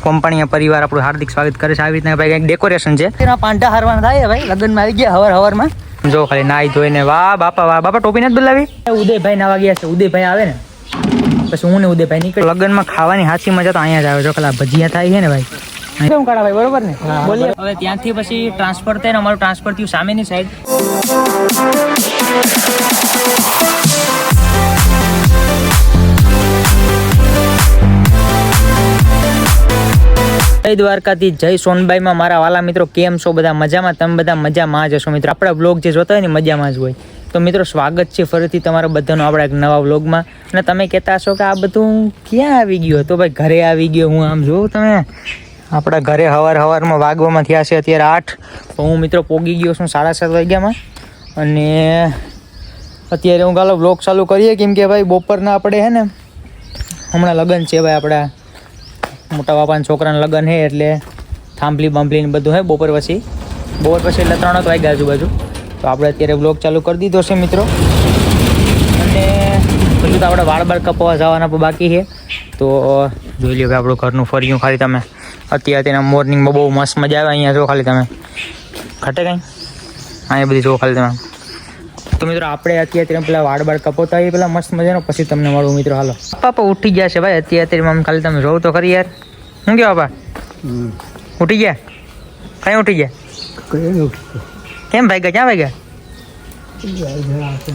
Company પરિવાર આપણું હાર્દિક સ્વાગત કરે છે. આવી રીતના ભાઈ કંઈક ડેકોરેશન છે, તેના પાંડા હારવાના થાય ભાઈ. લગ્નમાં આવી ગયા હવારમાં. જો ખાલી નાઈ ધોઈને વાહ બાપા ટોપી નથી બદલાવી. ઉદયભાઈ નાવા ગયા છે. ઉદયભાઈ આવે ને પછી હું ને ઉદયભાઈ નીકળે. લગ્નમાં ખાવાની હાચી મજા તો અહીંયા જ આવે. જો ખાલી ભજીયા થાય છે ને ભાઈ, કેમ કાઢા ભાઈ, બરોબર ને? બોલીએ હવે ત્યાંથી પછી ટ્રાન્સફર થઈને અમારું ટ્રાન્સફર થયું સામેની સાઈડ. જય દ્વારકાથી, જય સોનબાઈમાં મારા વાલા મિત્રો. કેમ છો બધા? મજામાં? તમે બધા મજામાં જ હશો મિત્રો. આપણા બ્લોગ જે જોતા હોય ને મજામાં જ હોય. તો મિત્રો સ્વાગત છે ફરીથી તમારા બધાનો આપણા એક નવા વ્લોગમાં. અને તમે કહેતા હશો કે આ બધું ક્યાં આવી ગયો? તો ભાઈ ઘરે આવી ગયો હું. આમ જોઉં તમે, આપણા ઘરે હવારમાં વાગવામાં થયા છે અત્યારે 8. તો હું મિત્રો પોગી ગયો છું 7:30 વાગ્યામાં. અને અત્યારે હું ગાલો વ્લોગ ચાલુ કરીએ, કેમ કે ભાઈ બપોરના આપણે હે ને હમણાં લગ્ન છે ભાઈ, આપણા મોટા બાપાના છોકરાના લગ્ન છે એટલે થાંભલી બાંભલી ને બધું હે બપોર પછી એટલે 3 વાગ્યા આજુબાજુ. તો આપણે અત્યારે વ્લોગ ચાલુ કરી દીધો છે મિત્રો. અને બધું તો આપણે વાળ કપાવવા જવાના પણ બાકી છે. તો જોઈ લ્યો ભાઈ આપણું ઘરનું ફર્યું ખાલી તમે. અત્યારે મોર્નિંગમાં બહુ મસ્ત મજા આવે. અહીંયા જો ખાલી તમે ઘટે કંઈ અહીંયા બધી જો ખાલી તમે. તો મિત્રો આપણે અત્યારે પેલા વાળ કપાવતા આવીએ પેલા મસ્ત મજાનો, પછી તમને મળું મિત્રો. હાલો પાપા ઉઠી ગયા છે ભાઈ અત્યારે. આમ ખાલી તમે જોવ તો ખરી યાર. શું કહો પાપા? ઉઠી ગયા? કઈ ઉઠી ગયા? કેમ ભાઈ ગયા? ક્યાં ભાઈ ગયા?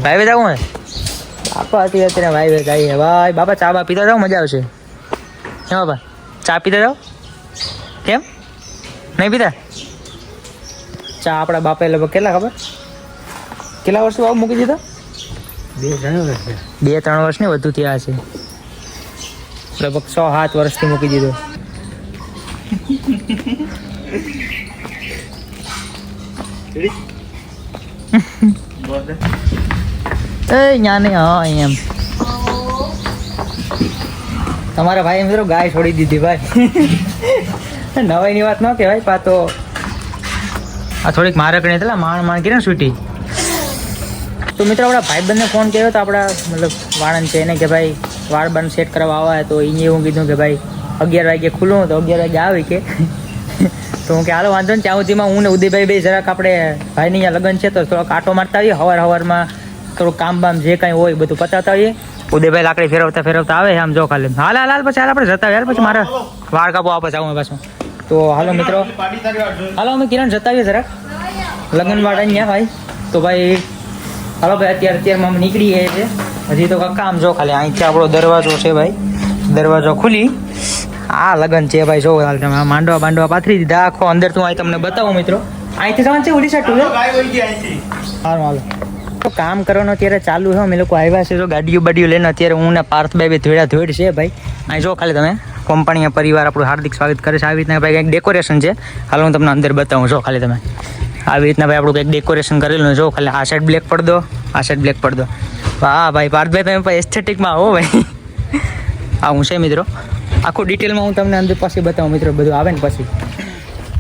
ભાઈ જવું હે બાપા અત્યારે ભાઈ જઈએ ભાઈ. બાપા ચા બા પીતા જાઓ, મજા આવશે. કેમ બાપા ચા પીતા જાઓ? કેમ નહીં પીતા ચા? આપણા બાપા લગભગ કેટલા વર્ષ બાબુ મૂકી દીધા? 2-3 વર્ષ ને વધુ થયા છે. લગભગ 6-7 વર્ષથી મૂકી દીધો. એમ તમારા ભાઈ મિત્રો ગાય છોડી દીધી ભાઈ. નવાઈની વાત ન કહેવાય પા. તો આ થોડીક મારકણી થયેલા માણ કરીને છૂટી. તો મિત્રો આપણા ભાઈબંધને ફોન કર્યો તો આપણા મતલબ વાળન છે એને કે ભાઈ વાળ બંધ સેટ કરવા આવે. તો એને એવું કીધું કે ભાઈ 11 વાગે ખુલ્લું, તો 11 વાગે આવી કે. તો હું કે હાલો વાંધો ને, ત્યાં સુધીમાં હું ને ઉદયભાઈ બે જરાક આપણે ભાઈની અહીંયા લગ્ન છે તો થોડોક આટો મારતા આવીએ. હવારમાં થોડું કામ બામ જે કાંઈ હોય બધું પતાવતા આવીએ. ઉદયભાઈ લાકડી ફેરવતા આવે આમ જો ખાલી. હાલ પછી આપણે જતા આવીએ. પછી મારા વાળ કાપો વાપસ આવું પાછું. તો હાલો મિત્રો, હાલો અમે કિરણ જતા આવીએ જરાક લગ્ન વાળા અહીંયા ભાઈ. તો ભાઈ હાલો ભાઈ અત્યારમાં અમે નીકળી ગયા છે. હજી તો કામ જો ખાલી અહીંથી આપણો દરવાજો છે ભાઈ. દરવાજો ખુલી આ લગ્ન છે ભાઈ. જો તમે માંડવા પાથરી દીધા આખો અંદર. તું અહીં તમને બતાવું મિત્રો. અહીંથી જવાનું છે ઓલી સાઈડ. હાલો તો કામ કરવાનું અત્યારે ચાલુ છે. અમે લોકો આવ્યા છે જો ગાડીઓ લઈને. અત્યારે હું ને પાર્થભાઈ ધોડ છે ભાઈ. અહીં જો ખાલી તમે કંપની પરિવાર આપણું હાર્દિક સ્વાગત કરે છે. આવી રીતના ભાઈ કંઈક ડેકોરેશન છે. હાલ હું તમને અંદર બતાવું. જો ખાલી તમે આવી રીતના ભાઈ આપણું કંઈક ડેકોરેશન કરેલું. જો ખાલી આ સાઈડ બ્લેક પડદો, આ સાઈડ બ્લેક પડદો. હા ભાઈ પાર્થભાઈ તમે એસ્થેટિકમાં આવો ભાઈ. આવું છે મિત્રો. આખું ડિટેલમાં હું તમને અંદર પછી બતાવું મિત્રો, બધું આવે ને પછી.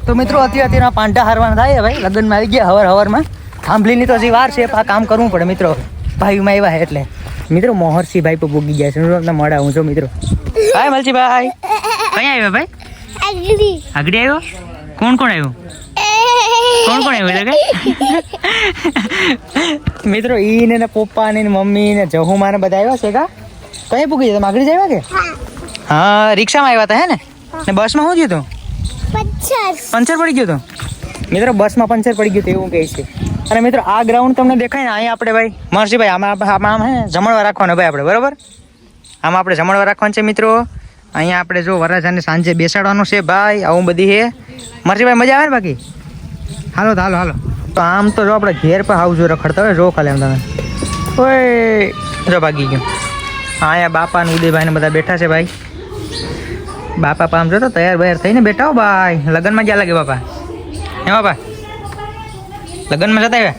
તો મિત્રો અત્યારે પાંડા હારવાના થાય ભાઈ. લગ્નમાં આવી ગયા હવારમાં. થાંભલીની તો હજી વાર છે, આ કામ કરવું પડે મિત્રો. ભાઈમાં આવ્યા એટલે મિત્રો મોહરસિંહ ભાઈ પર ભૂગી ગયા છે. મળા હું છો મિત્રો. હાય મલસીભાઈ, કઈ આવ્યા ભાઈ? આગળ આવ્યો. કોણ આવ્યું? મિત્રો ઈ ને પપ્પા ને મમ્મી ને જહુમા ને બધા આવ્યા છે કા? કઈ પૂગી ગયા? આગળ જ આવ્યા કે? હા રિક્ષામાં આવ્યા હતા હે ને બસમાં શું થયું હતું? પંચર પડી ગયું હતું મિત્રો. બસમાં પંચર પડી ગયું હતું એવું કહે છે. અને મિત્રો આ ગ્રાઉન્ડ તમને દેખાય ને, અહીંયા આપણે ભાઈ મહર્ષિભાઈ આમાં હે જમણવા રાખવાનું ભાઈ આપણે, બરોબર? આમાં આપણે જમણવા રાખવાનું છે મિત્રો. અહીંયા આપણે જો વરરાજાને સાંજે બેસાડવાનું છે ભાઈ. આવું બધી છે મહર્ષિભાઈ. મજા આવે ને બાકી? હાલો તો આમ તો જો આપણે ઘેર પર હાઉજો રખડતા હોય. જો ખાલી આમ તમે ઓય જો ભાગી ગયું. અહીંયા બાપા ને ઉદયભાઈ ને બધા બેઠા છે ભાઈ. બાપા પામ જો તો તૈયાર થઈને બેઠા હો ભાઈ. લગ્નમાં ક્યાં લાગે બાપા? હે બાપા લગ્નમાં જતા આવ્યા?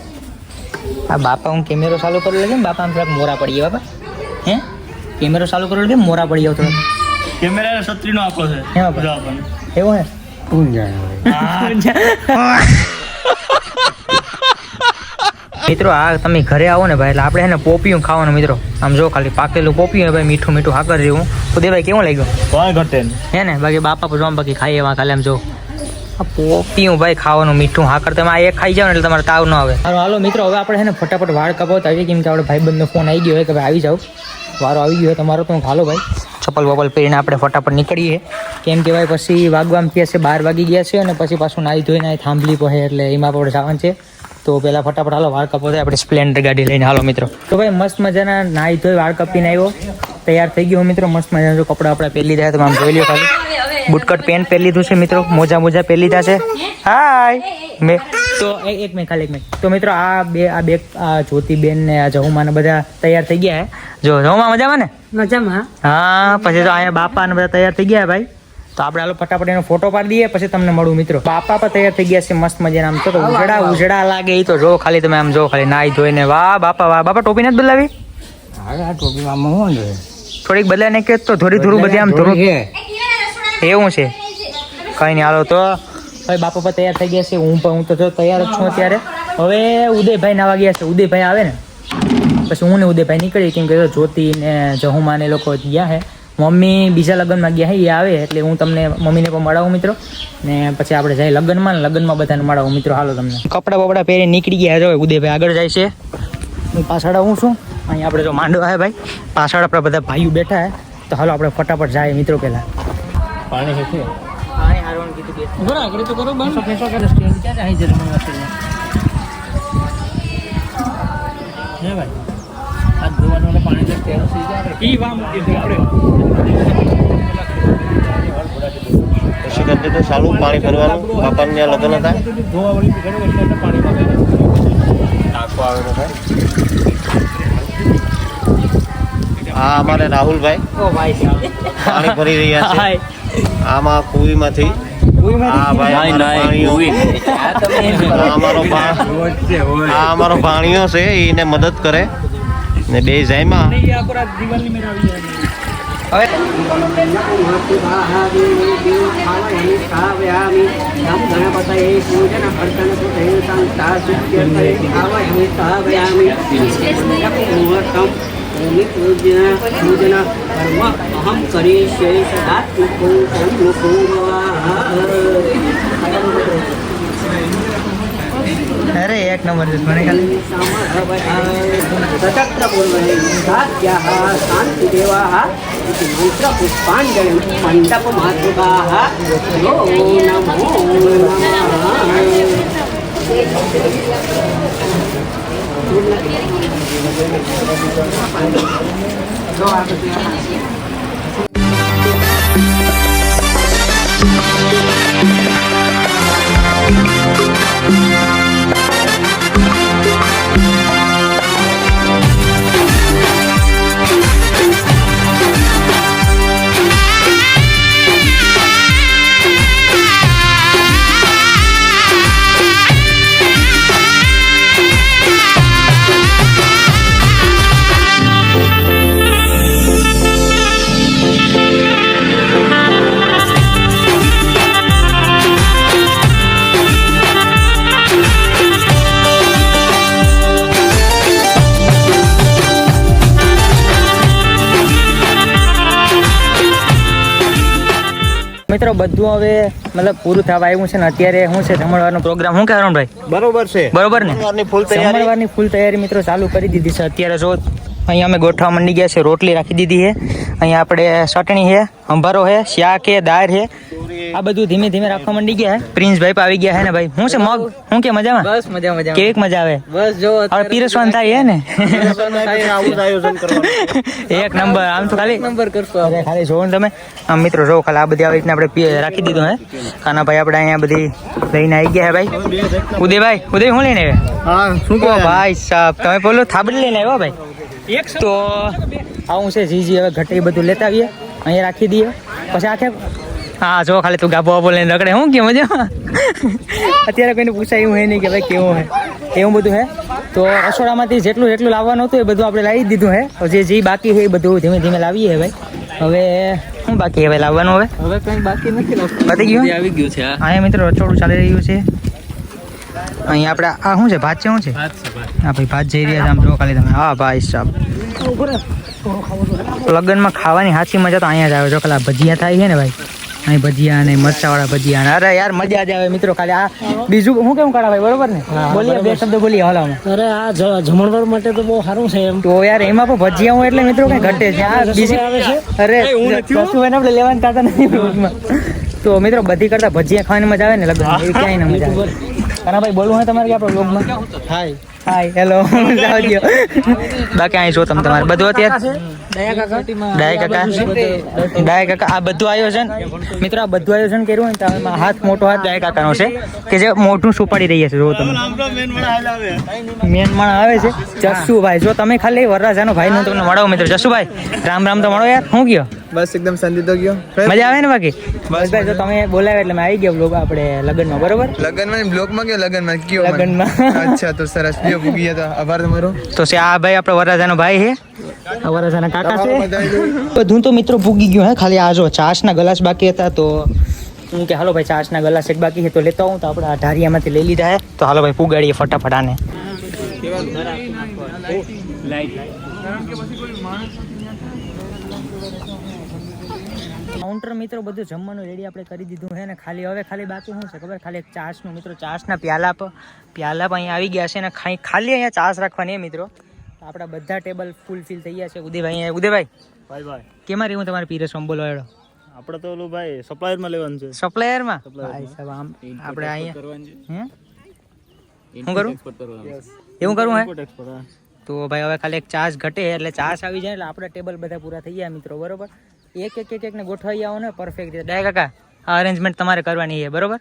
આ બાપા હું કેમેરો ચાલુ કરી લગે. બાપા આમ થોડાક મોરા પડી ગયા બાપા. હે કેમેરો ચાલુ કરી લગે મોરા પડી જાવ થોડા. કેમેરા છત્રીનો આંકડો છે. હે બાપા એવું હે? કોણ જાણે મિત્રો આ તમે ઘરે આવો ને ભાઈ એટલે આપણે છે ને પોપિયું ખાવાનું મિત્રો. આમ જો ખાલી પાકેલું પોપિયું ભાઈ, મીઠું મીઠું હાકર જેવું. ઉદયભાઈ કેવું લાગ્યું? કોણ ઘટે હે ને બાકી બાપા પર જોવા બાકી ખાઈએ એમાં ખાલી આમ જો આ પોપિયું ભાઈ ખાવાનું મીઠું હાકર. તમે આ એક ખાઈ જાવ ને એટલે તમારે તાવ ન આવે. સારું હાલો મિત્રો, હવે આપણે છે ને ફટાફટ વાળ કપાવતા આવીએ, કેમ કે આપણે ભાઈબંધનો ફોન આવી ગયો હોય કે ભાઈ આવી જાવ, વારો આવી ગયો હોય તમારો. તો હાલો ભાઈ ચપ્પલ વપલ પહેરીને આપણે ફટાફટ નીકળીએ, કેમ કે ભાઈ પછી વાગવામાં થયા છે 12 વાગી ગયા છે અને પછી પાછું નાહી ધોઈને થાંભલી પડે એટલે એમાં આપણે જવાનું છે. તો પહેલાં ફટાફટ હાલો વાળ કપાવતા આપણે સ્પ્લેન્ડર ગાડી લઈને. હાલો મિત્રો, તો ભાઈ મસ્ત મજાના નાહી ધોઈ વાળ કપીને આવ્યો, તૈયાર થઈ ગયો મિત્રો. મસ્ત મજાના જો કપડાં આપણે પહેરી લીધા, તમે આમ જોઈ લો ખાલી. બુટકટ પેન્ટ પહેરી લીધું છે મિત્રો, મોજા પહેરી લીધા છે. હાય મેં તો એક મિનિટ ખાલી એક મિનિટ. તો મિત્રો આ બે જ્યોતિબેન ને આ જહુમા ને બધા તૈયાર થઈ ગયા હે. જો જહુમા મજામાં ને? મજામાં. હા, પછી તો અહીંયા બાપા ને બધા તૈયાર થઈ ગયા ભાઈ. તો આપણે હાલો ફટાફટ એનો ફોટો પાડી દઈએ, પછી તમને મળું મિત્રો. બાપા પણ તૈયાર થઈ ગયા છે મસ્ત મજાના. આમ તો ઉજડા લાગે એ તો જો ખાલી તમે આમ જો ખાલી નાઈ ધોઈને. વાહ બાપા વાહ. બાપા ટોપી નથી બદલાવી? હા ટોપીમાં હું જોઈએ થોડીક બદલાને કે તો થોડું બધે આમ થોડું એવું છે. કઈ નહીં હાલો. તો ભાઈ બાપા પણ તૈયાર થઈ ગયા છે, હું તો જો તૈયાર જ છું અત્યારે. હવે ઉદયભાઈ નાવા ગયા છે. ઉદયભાઈ આવે ને પછી હું ને ઉદયભાઈ નીકળી, કેમ કે જ્યોતિ ને જહુમા ને લોકો ગયા છે. મમ્મી બીજા લગ્નમાં ગયા છે, એ આવે એટલે હું તમને મમ્મીને પણ મળાવું મિત્રો, ને પછી આપણે જાય લગ્નમાં બધાને મળાવું મિત્રો. હાલો તમને કપડાં બપડા પહેરી નીકળી ગયા. જો ઉદયભાઈ આગળ જાય છે, પાછળ હું છું. અહીંયા આપણે જો માંડવા છે ભાઈ, પાછળ આપણા બધા ભાઈઓ બેઠા છે. તો હાલો આપણે ફટાફટ જાય મિત્રો. પહેલા પાણી છે પાણી હારવાનું કીધું બરાબર આગળ તો કરો બંધ રેસ્ટોરન્ટ ક્યાં આવી છે રમણ હે ભાઈ આ ધોવાનું પાણી તો તેરો સી જાય ઈ વામ દીધી આપણે પછી કરતે તો સારું પાણી ભરવાનું. બાપાના લગ્ન હતા, ધોવા વળી ઘણું એટલે પાણી ટાંકો આવેલો ભાઈ. આ અમારે રાહુલભાઈ ઓ ભાઈ સાહેબ પાણી ભરી રહ્યા છે. હાય આમાં કુવીમાંથી આ ભાઈ અમારો ભાણિયો છે, એને મદદ કરે ને બે જાયમાં હવે અહમ કરીશે અરે એક નંબર છે મને ખાલી શાંતિ દેવા મંત્ર પુષ્પાંજલિ મંડપ માતૃકા નમો મિત્રો બધું હવે મતલબ પૂરું થવા આવ્યું છે ને અત્યારે શું છે જમણવારનો પ્રોગ્રામ શું કહેવાનું ભાઈ? બરોબર છે, બરોબર ને? ફૂલ તૈયારી. જમણવારની ફૂલ તૈયારી મિત્રો ચાલુ કરી દીધી છે અત્યારે. જો અહીંયા અમે ગોઠવા મંડી ગયા છે, રોટલી રાખી દીધી છે. અહીંયા આપણે ચટણી છે, અંભારો છે, શાક છે, દાળ છે, આ બધું ધીમે ધીમે રાખવા મંડી ગયા છે. પ્રિન્સભાઈ આવી ગયા છે ને ભાઈ. શું છે મગ? શું કે મજામાં? બસ મજા કેવી મજા આવે? બસ જો હવે પીરસવાનું થાય હે ને આવું જ આયોજન કરવાનું. એક નંબર. આમ તો ખાલી નંબર કરશો અરે ખાલી જોવો ને તમે આમ મિત્રો, જો ખાલી આ બધી આવી રીતના આપણે રાખી દીધું હે. કાનાભાઈ આપણે અહીંયા બધી લઈને આવી ગયા હે ભાઈ. ઉદયભાઈ શું લઈને આવ્યા? હા શું ઓ ભાઈ સાહેબ તમે બોલો થાબડી લઈને આવ્યો ભાઈ. તો આવું છે જીજી હવે ઘટે બધું લેતા આવીએ, અહીંયા રાખી દઈએ પછી આખે. હા જો ખાલી તું ગાબો વાબો લઈને રગડે. શું કે મજા અત્યારે કોઈને પૂછાય એવું હે નહીં કે ભાઈ કેવું હે, એવું બધું હે. તો રસોડામાંથી જેટલું લાવવાનું હતું એ બધું આપણે લાવી દીધું હે. જે બાકી છે એ બધું ધીમે ધીમે લાવીએ હે ભાઈ. હવે શું બાકી હવે લાવવાનું? હવે હવે કઈ બાકી નથી પતી ગયું, આવી ગયું છે. અહીંયા મિત્રો રસોડું ચાલી રહ્યું છે. અહીંયા આપણે આ શું છે ભાત છે શું છે હા ભાઈ ભાત જઈ રહ્યા છે આમ જો ખાલી તમે હા ભાઈ સાહેબ લગ્નમાં ખાવાની સાચી મજા તો અહીંયા જ આવે જો ખાલી આ ભજીયા થાય છે ને ભાઈ અહીં ભજીયા અને મરચાવાળા ભજીયા અરે યાર મજા જ આવે મિત્રો ખાલી આ બીજું હું કેમ કાઢા ભાઈ બરોબર ને બોલીએ બે શબ્દ બોલીએ હલામાં અરે આ જમણવાર માટે તો બહુ સારું છે એમ તો યાર એમાં પણ ભજીયા હું એટલે મિત્રો કઈ ઘટે છે આ બીજી આવે છે અરે કશું એને આપણે લેવાનું થતા નથી બ્લોગમાં તો મિત્રો બધી કરતા ભજીયા ખાવાની મજા આવે ને લગ્ન એવી ક્યાંય ના મજા આવે કાના ભાઈ બોલવું હોય તમારે કે આપણો બ્લોગમાં હાય હાય હેલો આવજો બાકી અહીં જો તમે તમારે બધું અત્યારે ડાયા કાકા આ બધું આયોજન મિત્રો આ બધું આયોજન કર્યું હોય ને તો એમાં હાથ મોટો હાથ ડાયા કાકાનો છે કે જે મોઢું સુપાડી રહ્યા છે જો તમે મેન માણ આવે છે જસુભાઈ જો તમે ખાલી વરરાજાનો ભાઈ નું તમને મળો મિત્રો જસુભાઈ રામ રામ તો મળો યાર શું ગયો બસ એકદમ શાંતિ તો ગયો મજા આવે ને બાકી બસ ભાઈ જો તમે બોલાવે એટલે મેં આવી ગયા બ્લોગ આપણે લગ્નમાં બરોબર લગનમાં બ્લોકમાં ગયો લગનમાં કયો લગ્નમાં અચ્છા તો સરસ લ્યો પૂગી ગયા હતા આભાર તમારો તો છે આ ભાઈ આપણો વરરાજાનો ભાઈ છે આ વરરાજાના કાકા છે બધું તો મિત્રો પૂગી ગયું હે ખાલી આ જો છાશના ગ્લાસ બાકી હતા તો હું કે હાલો ભાઈ છાશના ગ્લાસ એક બાકી છે તો લેતો આવું તો આપણે આ ઢારિયામાંથી લઈ લીધા હે તો હાલો ભાઈ પુગાડીએ ફટાફટ આને કાઉન્ટર મિત્રો બધું જમવાનું રેડી આપણે કરી દીધું છે ને ખાલી હવે ખાલી બાકી શું છે ખબર ખાલી એક ચાસનું મિત્રો ચાસના પ્યાલા અહીંયા આવી ગયા છે ને ખાલી અહીંયા ચાસ રાખવાની મિત્રો આપણા બધા ટેબલ ફૂલ ફિલ થઈ ગયા છે ઉદયભાઈ ઉદયભાઈ ભાઈ કેમાં રહ્યું તમારે પીરસવામાં બોલો એડો આપણે તો ઓલું ભાઈ સપ્લાયરમાં લેવાનું છે સપ્લાયરમાં ભાઈ સાહેબ આમ આપણે અહીંયા હે શું કરું એવું કરવું હે તો ભાઈ હવે ખાલી એક ચાસ ઘટે એટલે ચાસ આવી જાય એટલે આપણા ટેબલ બધા પૂરા થઈ ગયા મિત્રો બરોબર એક ને ગોઠવાઈ આવો ને પરફેક્ટ રીતે ડાય કાકા આ અરેન્જમેન્ટ તમારે કરવાની છે બરોબર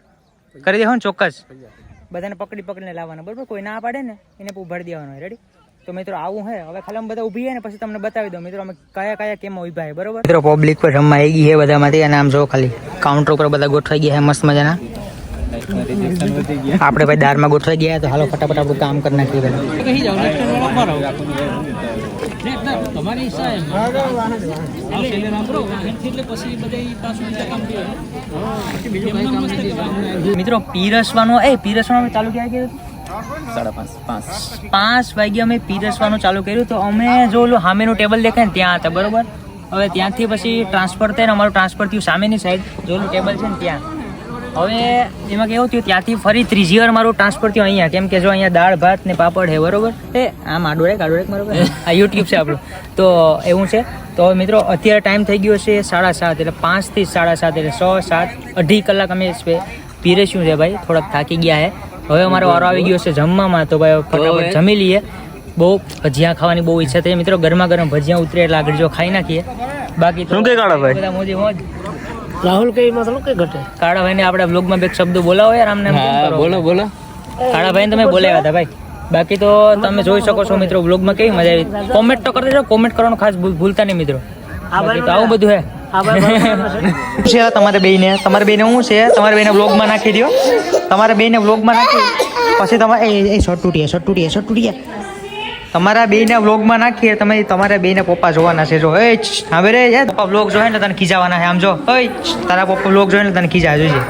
કરી દેવો ને ચોક્કસ બધાને પકડીને લાવવાના બરોબર કોઈ ના પાડે ને એને ઉભાડી દેવાનું રેડી તો મિત્રો આવું હે હવે ખાલી અમે બધા ઊભી ને પછી તમને બતાવી દઉં મિત્રો અમે કયા કેમ ઊભા છે બરોબર મિત્રો પબ્લિક પર જમવા આવી ગઈ છે બધામાંથી અને આમ જો ખાલી કાઉન્ટર ઉપર બધા ગોઠવાઈ ગયા છે મસ્ત મજાના આપણે ભાઈ દારમાં ગોઠવાઈ ગયા તો હાલો ફટાફટ આપણું કામ કરી નાખીએ મિત્રો પીરસવાનું ચાલુ ક્યાં કર્યું 5 વાગે અમે પીરસવાનું ચાલુ કર્યું તો અમે જો ઓલું સામેનું ટેબલ દેખાય ને ત્યાં હતા બરોબર હવે ત્યાંથી પછી ટ્રાન્સફર થઈને અમારું ટ્રાન્સફર થયું સામેની સાઈડ જો ઓલું ટેબલ છે ને ત્યાં હવે એમાં કેવું થયું ત્યાંથી ફરી ત્રીજી વાર મારું ટ્રાન્સફર થયું અહીંયા કેમ કે જો અહીંયા દાળ ભાત ને પાપડ છે બરોબર આમ આડોડેક બરોબર આ યુટ્યુબ છે આપણું તો એવું છે તો હવે મિત્રો અત્યારે ટાઈમ થઈ ગયો છે 7:30 એટલે 5 થી 7:30 એટલે 6, 7, 2.5 કલાક અમે પીરસ્યું છે ભાઈ થોડાક થાકી ગયા છે હવે અમારો વારો આવી ગયો છે જમવામાં તો ભાઈ ફટાફટ જમી લઈએ બહુ ભજીયા ખાવાની બહુ ઈચ્છા થઈ મિત્રો ગરમા ગરમ ભજીયા ઉતરે એટલે આગળ જો ખાઈ નાખીએ બાકી તો બધા મોજી મોજ રાહુલ કઈ મતલબ કઈ ઘટે કાળાભાઈ ને આપણે બ્લોગમાં બે શબ્દો બોલાવો યાર આમને બોલો કાળાભાઈ તમે બોલાવ્યા હતા ભાઈ બાકી તો તમે જોઈ શકો છો મિત્રો બ્લોગમાં કેવી મજા આવી કોમેન્ટ તો કરી દેજો કોમેન્ટ કરવાનું ખાસ ભૂલતા નહીં મિત્રો બાકી તો આવું બધું હે છે તમારે બેને શું છે તમારે બેને બ્લોગમાં નાખી દો તમારે બેને બ્લોગમાં નાખી પછી તમારે એ શર્ટ તૂટી તમારા બેના વ્લોગમાં નાખીએ તમે તમારા બેના પપ્પા જોવાના છે જો હવે રે પપ્પા વ્લોગ જોવે ને તને ખીજાવાના છે આમ જો તારા પપ્પા વ્લોગ જોવે ને તને ખીજા જોઈશે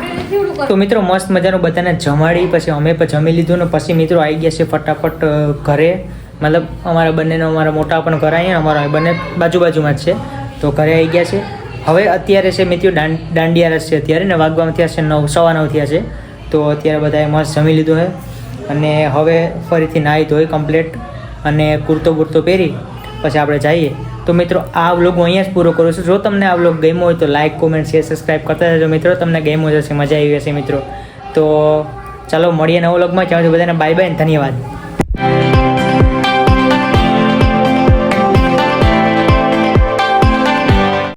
તો મિત્રો મસ્ત મજાનું બધાને જમાડી પછી અમે પણ જમી લીધું ને પછી મિત્રો આવી ગયા છે ફટાફટ ઘરે મતલબ અમારા મોટા પણ ઘર આવીએ અમારા બંને બાજુમાં જ છે તો ઘરે આવી ગયા છે હવે અત્યારે છે મિત્રો દાંડિયા રસ છે અત્યારે ને વાગવામાં થયા છે 9, 9:15 થયા છે તો અત્યારે બધાએ મસ્ત જમી લીધું છે અને હવે ફરીથી નાહી ધોઈ કમ્પ્લીટ અને કુર્તો બુર્તો પહેરી પછી આપણે જઈએ તો મિત્રો આ વ્લોગ હું અહીંયા જ પૂરો કરું છું જો તમને આ વ્લોગ ગમ્યો હોય તો લાઇક કોમેન્ટ શેર સબસ્ક્રાઈબ કરતા જજો મિત્રો તમને ગમ્યો જશે મજા આવી હશે મિત્રો તો ચાલો મળીએ નવા વ્લોગમાં ત્યાં સુધી બધાને બાય બાય ધન્યવાદ